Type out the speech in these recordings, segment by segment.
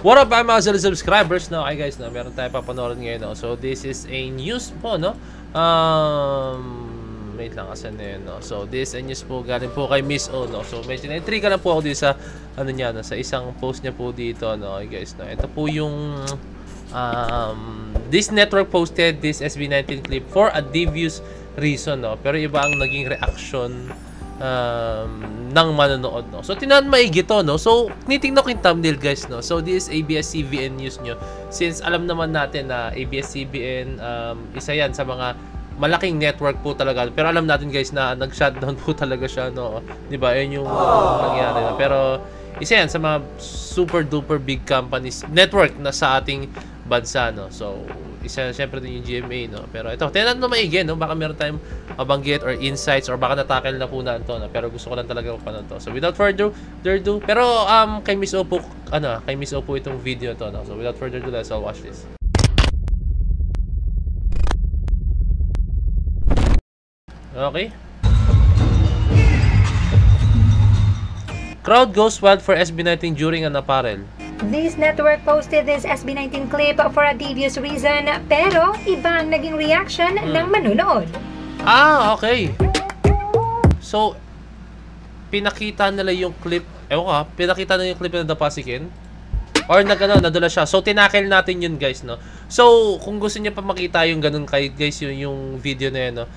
What up, mga subscribers? No, okay guys, no, meron tayo papanoorin ngayon. No? So, this is a news po, no? Wait lang, asan na yun, no? So, this is a news po, galing po kay Miss O, no? So, medyo na-intriga na po ako dito sa, ano niya, no? Sa isang post niya po dito, no? Okay guys, no? Ito po yung, this network posted this SB19 clip for a devious reason, no? Pero iba ang naging reaction ng manonood, no? So, tinan maigi to, no? So, tinitingnan ko yung thumbnail, guys, no? So, this is ABS-CBN news nyo. Since alam naman natin na ABS-CBN, isa yan sa mga malaking network po talaga. Pero alam natin, guys, na nag-shutdown po talaga siya, no? Diba? Yun yung nangyari, no? Pero, isa yan sa mga super-duper big companies, network na sa ating bansa, no? So, isa syempre din yung GMA, no? Pero ito, tinan na maigi, no? Baka meron tayong mabanggit or insights or baka natakil na po na ito, no? Pero gusto ko lang talaga mapanood to. So without further ado, pero kay Miss O po, kay Miss O po itong video to, no? So without further ado, let's all watch this. Okay. Crowd goes wild for SB19 during an apparel. This network posted this SB19 clip for a devious reason, pero iba ang naging reaction ng manunood. Okay. So, pinakita nila yung clip, pinakita nila yung clip na napasikin? Or nadala siya. So, tinakil natin yun, guys, no? So, kung gusto niyo pa makita yung ganun guys, yung video na yun, no?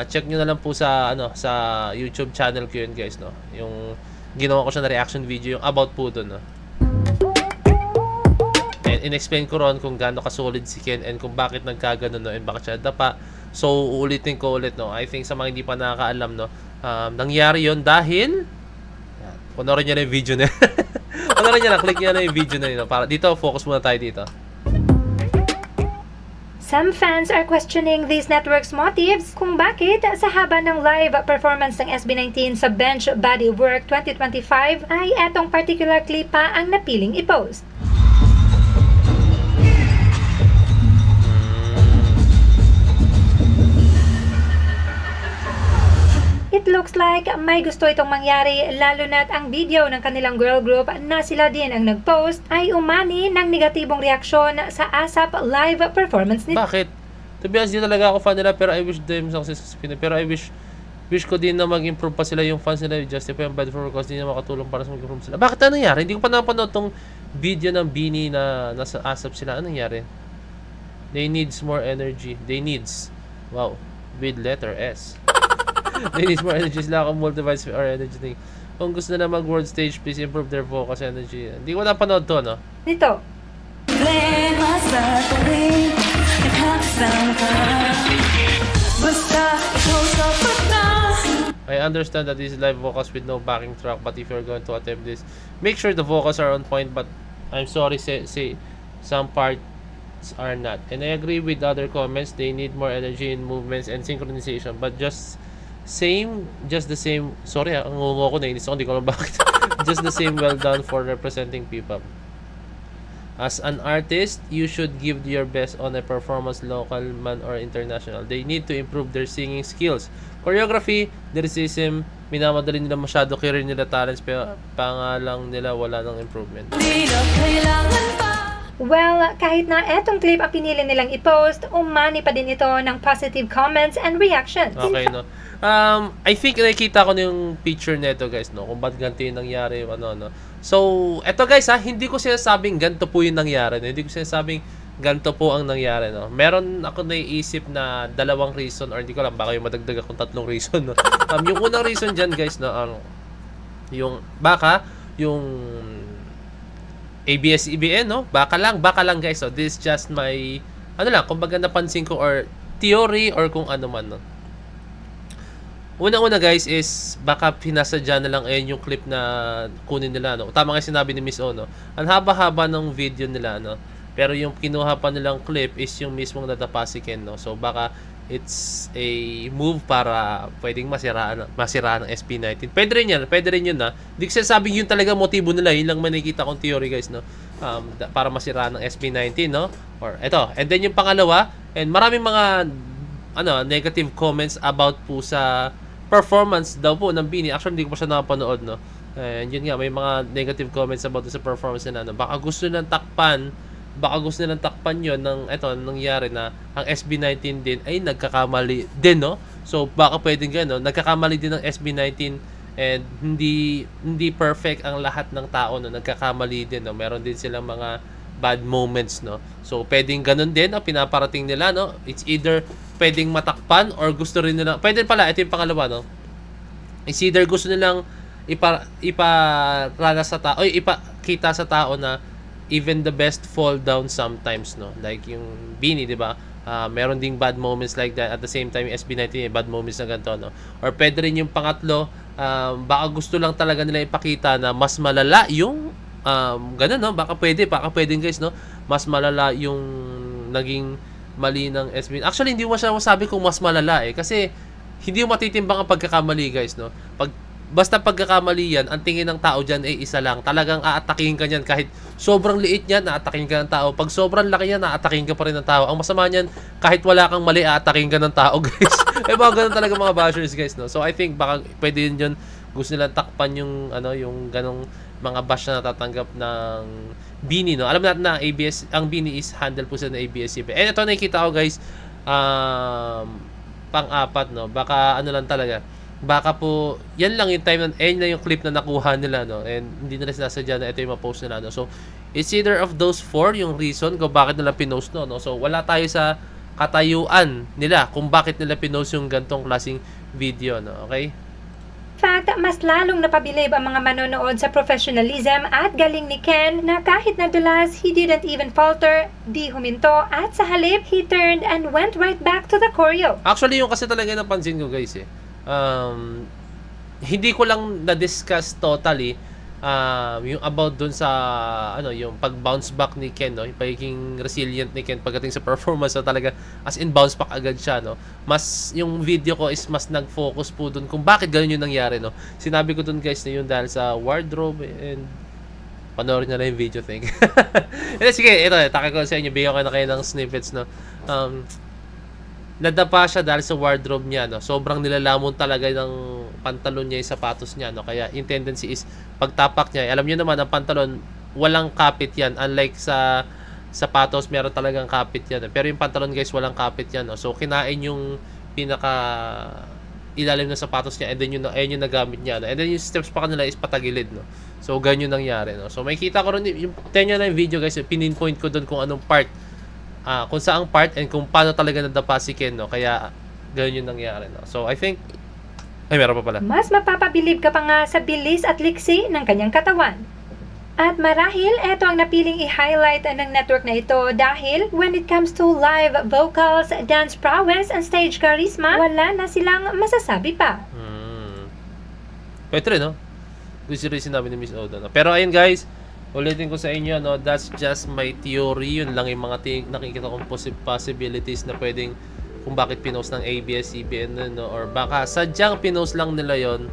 Check nyo na lang po sa, sa YouTube channel ko yun, guys, no? Yung ginawa ko siya na reaction video, yung about po dun, no? In-explain ko ron kung gaano ka-solid si Ken and kung bakit nagkaganon, no, and bakit siya dapa. So, uulitin ko ulit, no. I think sa mga hindi pa nakakaalam, no, nangyari yon dahil panoorin niyo na yung video na panoorin niyo na, click niyo na yung video na yun, no, para dito, focus muna tayo dito. Some fans are questioning this network's motives kung bakit sa haba ng live performance ng SB19 sa Bench Bodywork 2025 ay etong particular clip pa ang napiling i-post. It looks like may gusto itong mangyari, lalo na't ang video ng kanilang girl group na sila din ang nag-post ay umani ng negatibong reaksyon sa ASAP live performance nito. Bakit? To be honest, di talaga ako fan nila, pero I wish them success. Pero I wish ko din na mag-improve pa sila yung fans nila, justify yung bad for cause di na makatulong para sa mag-improve sila. Bakit? Ano nangyari? Hindi ko pa napanood tong video ng Bini na nasa ASAP sila. Ano nangyari? They needs more energy. They needs. Wow. With letter S. They need more energy. Sila akong multivites or energy thing. Kung gusto na mag-world stage, please improve their focus energy. Hindi ko napanood to, no? Nito. I understand that this is live vocals with no backing track, but if you're going to attempt this, make sure the vocals are on point, but I'm sorry, say some parts are not. And I agree with other comments. They need more energy in movements and synchronization, but just the same, sorry ang ngungo ko, nainis ako, hindi ko alam bakit. Just the same, well done for representing P-pop. As an artist, you should give your best on a performance, local man or international. They need to improve their singing skills. Choreography, lyricism, minamadali nila masyado, career nila talents, pero pangalang nila wala ng improvement. Well, kahit na etong clip ang pinili nilang i-post, umani pa din ito ng positive comments and reactions. Okay, no. I think nakikita ko na yung picture nito, guys, no, kung ba't ganito yung nangyari, no. So, eto guys, hindi ko sinasabing ganito po yung nangyari, no? Hindi ko sinasabing ganito po ang nangyari, no. Meron ako naiisip na dalawang reason, or hindi ko lang, baka yung madagdag akong tatlong reason, no. Yung unang reason dyan, guys, no, yung ABS-CBN, no, baka lang guys, so this just my, kumbaga napansin ko, or theory, or kung ano man, no. Unang-una, guys, is baka pinasadya na lang yung clip na kunin nila, no. Tama nga sinabi ni Miss O, no. Ang haba-haba ng video nila, no. Pero yung kinuha pa nilang clip is yung mismong natapasikin, no. So baka it's a move para pwedeng masiraan ng SB19. Pwede rin yun, na. Hindi ko sinasabing yun talaga motibo nila. Yun lang nakikita kong theory, guys, no. Para masiraan ng SB19, no. Or eto. And then yung pangalawa, and maraming mga negative comments about po sa performance daw po ng Bini. Actually, hindi ko pa siya nakapanood, no. And yun nga, may mga negative comments about sa performance nila. No? Baka gusto nilang takpan yun ng ito nangyari na ang SB19 din ay nagkakamali din, no? So baka pwedeng gano'n, nagkakamali din ng SB19 and hindi perfect ang lahat ng tao, no? Nagkakamali din, no? Meron din silang mga bad moments, no? So pwedeng gano'n din ang pinaparating nila, no? It's either pwedeng matakpan or gusto rin nila, pwede pala, ito yung pangalawa, no? It's either gusto nilang iparana sa tao, ipakita sa tao na even the best fall down sometimes, no? Like yung Bini, di ba? Meron ding bad moments like that. At the same time, yung SB19, bad moments na ganito, no? Or pwede rin yung pangatlo, baka gusto lang talaga nila ipakita na mas malala yung ganun, no? Baka pwedeng guys, no? Mas malala yung naging mali ng SB. Actually, hindi mo siya masabi kung mas malala, eh. Kasi hindi mo matitimbang ang pagkakamali, guys, no? Basta pagkakamali yan, ang tingin ng tao dyan ay isa lang. Talagang aatakihin ka niyan. Kahit sobrang liit niyan, aatakihin ka ng tao. Pag sobrang laki niyan, aatakihin ka pa rin ng tao. Ang masama niyan, kahit wala kang mali, aatakihin ka ng tao, guys. Mga ganun talaga mga bashers, guys, no? So, I think baka pwede yun gusto nilang takpan yung, yung ganong mga bash na natatanggap ng Bini, no? Alam natin na ang Bini is handle po sa ng ABS-CBN. And ito nakikita ko, guys, pang-apat, no? Baka lang talaga. Baka po, yan lang yung time na yung clip na nakuha nila, no? And hindi nila sinasadya na ito yung ma-post nila, no? So, it's either of those four yung reason kung bakit nila pinost, no? So, wala tayo sa katayuan nila kung bakit nila pinost yung gantong klaseng video, no? Okay? Fact, mas lalong napabilib ang mga manonood sa professionalism at galing ni Ken na kahit nadulas, he didn't even falter, di huminto, at sa halip, he turned and went right back to the choreo. Actually, yung kasi talaga napansin ko, guys, eh. Hindi ko lang na-discuss totally yung about dun sa yung pag-bounce back ni Ken, no? Yung pagiging resilient ni Ken pagdating sa performance, na talaga as in bounce back agad siya, no? Mas yung video ko is mas nag-focus po dun kung bakit ganun yung nangyari, no? Sinabi ko dun, guys, na yun dahil sa wardrobe, and panoorin na lang yung video, think. Sige, ito, taka ko sa inyo, bigyan ko na kayo ng snippets, no? Nadapa siya dahil sa wardrobe niya, no? Sobrang nilalamon talaga ng pantalon niya, yung sapatos niya, no? Kaya yung tendency is pagtapak niya, alam niyo naman ang pantalon walang kapit yan, unlike sa sapatos meron talagang kapit yan, pero yung pantalon, guys, walang kapit yan, no? So kinain yung pinaka ilalim ng sapatos niya, and then ayun yung nagamit niya, no? And then yung steps pa kanila is patagilid, no? So ganyan nangyari, no? So makikita ko rin yung tenyo na yung video, guys, pininpoint ko doon kung anong part, kung saang part and kung paano talaga nadapa si Ken, no? Kaya ganyan yung nangyari, no? So I think meron pa pala. Mas mapapabilib ka pa nga sa bilis at liksi ng kanyang katawan. At marahil, ito ang napiling i-highlight ng network na ito dahil when it comes to live vocals, dance prowess, and stage charisma, wala na silang masasabi pa. Pwede rin, no? Gusto rin sinabi ni Miss Oda, no? Pero ayun, guys, ulitin ko sa inyo, no? That's just my theory. Yun lang yung mga nakikita kong possibilities na pwedeng kung bakit pinost ng ABS-CBN, no? Or baka sadyang pinost lang nila yon.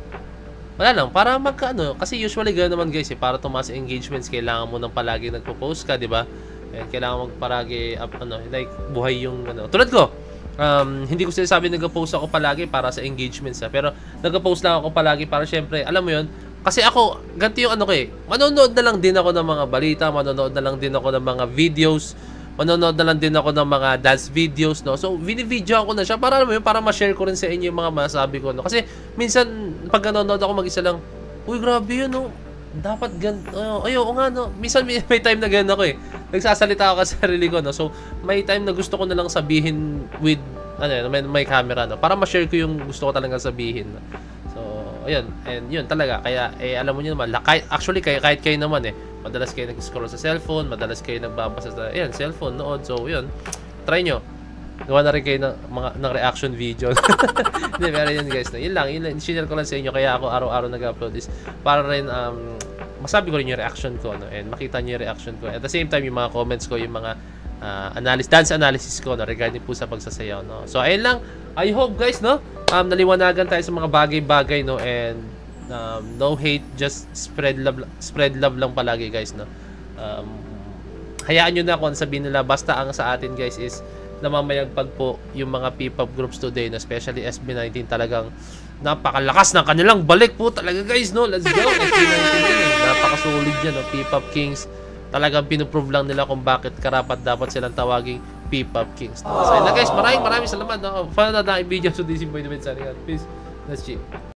Wala lang, para kasi usually gano'n naman, guys, para tumaas engagements, kailangan mo nang palagi nagpo-post ka, di ba? And kailangan mo palagi like buhay yung tulad ko. Hindi ko sinasabi nagpo-post ako palagi para sa engagements, pero nagpo-post lang ako palagi para syempre, alam mo 'yun, kasi ako ganito yung manonood na lang din ako ng mga balita, manonood na lang din ako ng mga videos, manonood na lang din ako ng mga dance videos, no? So, video ako na siya para alam mo yun, para ma-share ko rin sa inyo yung mga masabi ko, no? Kasi minsan pag nanonood ako mag-isa lang, uy, grabe yun, no? Dapat oo nga, no? Minsan may time na ganun ako, eh. Nagsasalita ako sa sarili ko, no? So, may time na gusto ko na lang sabihin with may camera, no? Para ma-share ko yung gusto ko talaga sabihin, no? So, ayun, and yun talaga. Kaya alam mo niyo naman, actually kahit kayo naman, madalas kayo nag-scroll sa cellphone, madalas kayo nagbabasa sa cellphone, nood. So, yun. Try nyo. Gawa na rin kayo ng reaction video. Hindi, pero yun, guys. Yun lang. Share ko lang sa inyo. Kaya ako araw-araw nag-upload is para rin masabi ko rin yung reaction ko, no? And makita nyo yung reaction ko. At the same time, yung mga comments ko, yung mga dance analysis ko, no? Regarding po sa pagsasayaw, no? So, ayun lang. I hope, guys, no? Naliwanagan tayo sa mga bagay-bagay, no? And no hate, just spread love lang palagi, guys, no? Hayaan nyo na kung sabihin nila, basta ang sa atin, guys, is namamayagpag po yung mga P-pop groups today, no? Especially SB19, talagang napakalakas ng kanilang balik po talaga guys, no? Let's go! Napaka-solid yan, no? P-Pop Kings. Talagang pinuprove lang nila kung bakit karapat dapat silang tawaging P-Pop Kings. No? So yun na guys, maraming salamat. No? Follow na tayo video. So this is Boy Named Sarihan. Peace. Let's check.